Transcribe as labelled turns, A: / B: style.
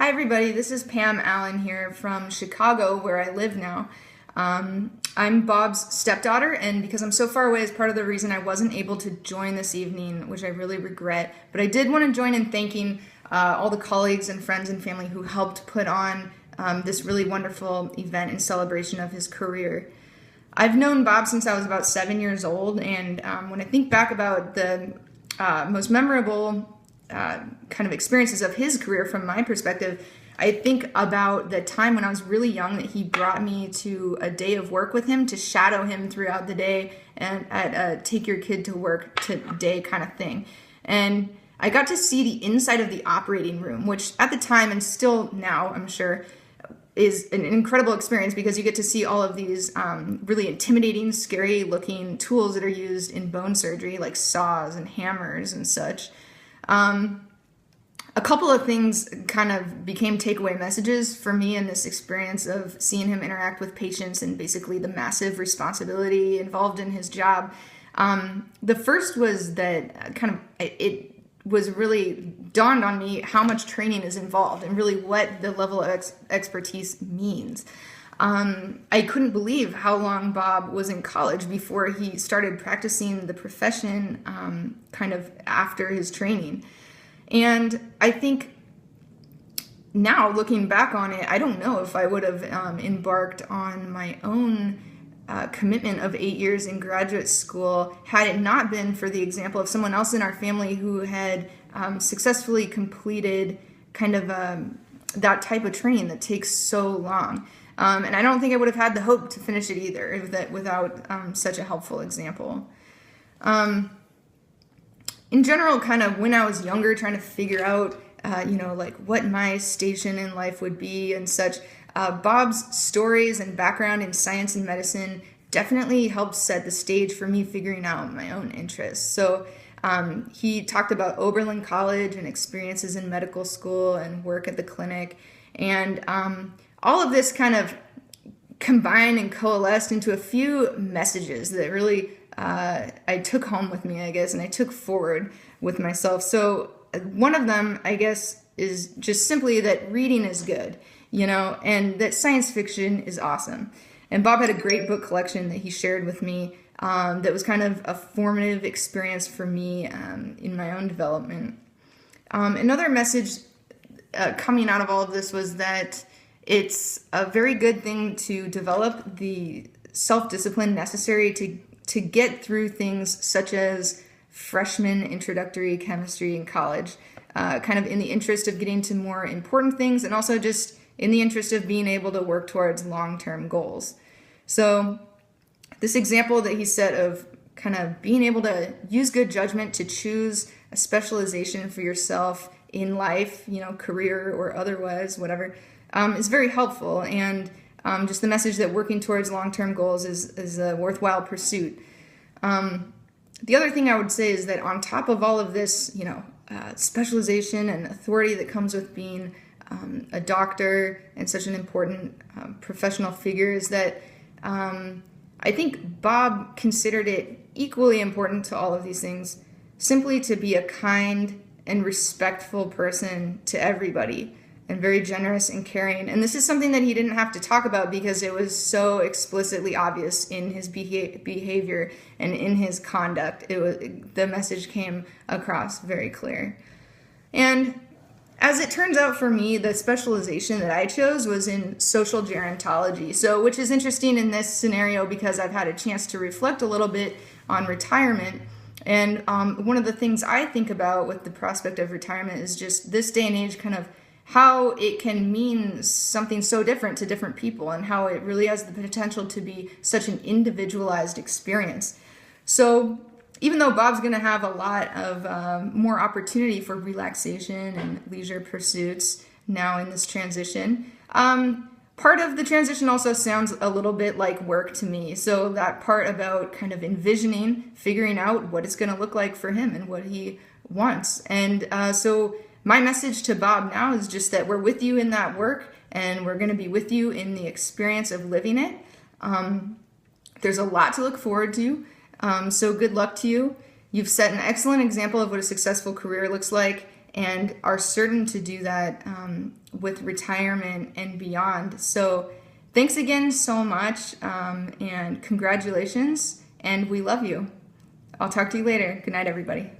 A: Hi everybody, this is Pam Allen here from Chicago, where I live now. I'm Bob's stepdaughter, and because I'm so far away is part of the reason I wasn't able to join this evening, which I really regret. But I did want to join in thanking all the colleagues and friends and family who helped put on this really wonderful event in celebration of his career. I've known Bob since I was about 7 years old, and when I think back about the most memorable kind of experiences of his career from my perspective, I think about the time when I was really young that he brought me to a day of work with him to shadow him throughout the day and at a take your kid to work day kind of thing. And I got to see the inside of the operating room, which at the time and still now, I'm sure, is an incredible experience because you get to see all of these really intimidating, scary looking tools that are used in bone surgery, like saws and hammers and such. A couple of things kind of became takeaway messages for me in this experience of seeing him interact with patients and basically the massive responsibility involved in his job. The first was that it was really dawned on me how much training is involved and really what the level of expertise means. I couldn't believe how long Bob was in college before he started practicing the profession kind of after his training. And I think now looking back on it, I don't know if I would have embarked on my own commitment of 8 years in graduate school had it not been for the example of someone else in our family who had successfully completed kind of that type of training that takes so long. And I don't think I would have had the hope to finish it either without such a helpful example. In general, kind of when I was younger, trying to figure out, like what my station in life would be and such, Bob's stories and background in science and medicine definitely helped set the stage for me figuring out my own interests. So he talked about Oberlin College and experiences in medical school and work at the clinic. And all of this kind of combined and coalesced into a few messages that really I took home with me, I guess, and I took forward with myself. So one of them, I guess, is just simply that reading is good, and that science fiction is awesome. And Bob had a great book collection that he shared with me that was kind of a formative experience for me in my own development. Another message coming out of all of this was that it's a very good thing to develop the self-discipline necessary to get through things such as freshman introductory chemistry in college, kind of in the interest of getting to more important things and also just in the interest of being able to work towards long-term goals. So this example that he set of kind of being able to use good judgment to choose a specialization for yourself in life, career or otherwise, whatever, is very helpful. And just the message that working towards long-term goals is a worthwhile pursuit. The other thing I would say is that on top of all of this, specialization and authority that comes with being a doctor and such an important professional figure is that I think Bob considered it equally important to all of these things simply to be a kind and respectful person to everybody, and very generous and caring. And this is something that he didn't have to talk about because it was so explicitly obvious in his behavior and in his conduct. The message came across very clear. And as it turns out for me, the specialization that I chose was in social gerontology. So, which is interesting in this scenario because I've had a chance to reflect a little bit on retirement. And one of the things I think about with the prospect of retirement is just this day and age kind of how it can mean something so different to different people and how it really has the potential to be such an individualized experience. So even though Bob's going to have a lot of more opportunity for relaxation and leisure pursuits now in this transition, part of the transition also sounds a little bit like work to me. So that part about kind of envisioning, figuring out what it's going to look like for him and what he wants. And so my message to Bob now is just that we're with you in that work and we're going to be with you in the experience of living it. There's a lot to look forward to. So good luck to you. You've set an excellent example of what a successful career looks like, and are certain to do that with retirement and beyond. So thanks again so much, and congratulations, and we love you. I'll talk to you later. Good night, everybody.